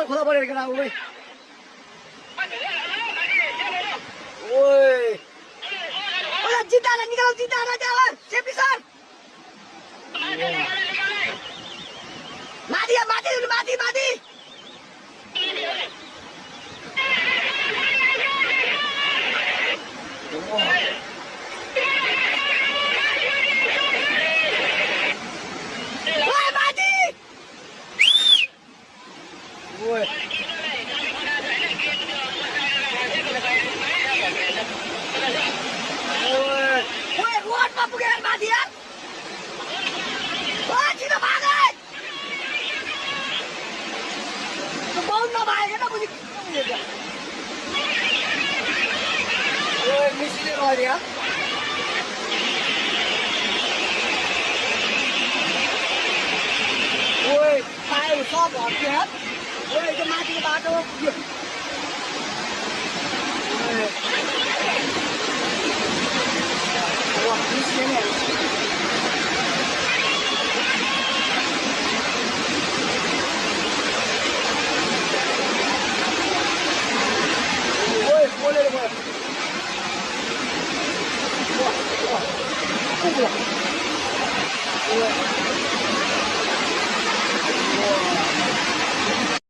con khóa bơi cái nào ơi. Ôi. Ôi là cinta là nikalo cinta ra jalan. Siap pisan. Mati ya, mati dulu, mati, mati. Woi, mati. Woi. Woi, ruat apa bukan mati ya? Wah, Cina banget. Kebun no bahaya na bunyi. Woi, misi ni roh dia. Ôi, tay của so bỏ kia hết. Ôi, cho mai cái ba đâu. Ôi, cái xe này. Ôi, ôi lên rồi. Ôi, ôi. Ôi.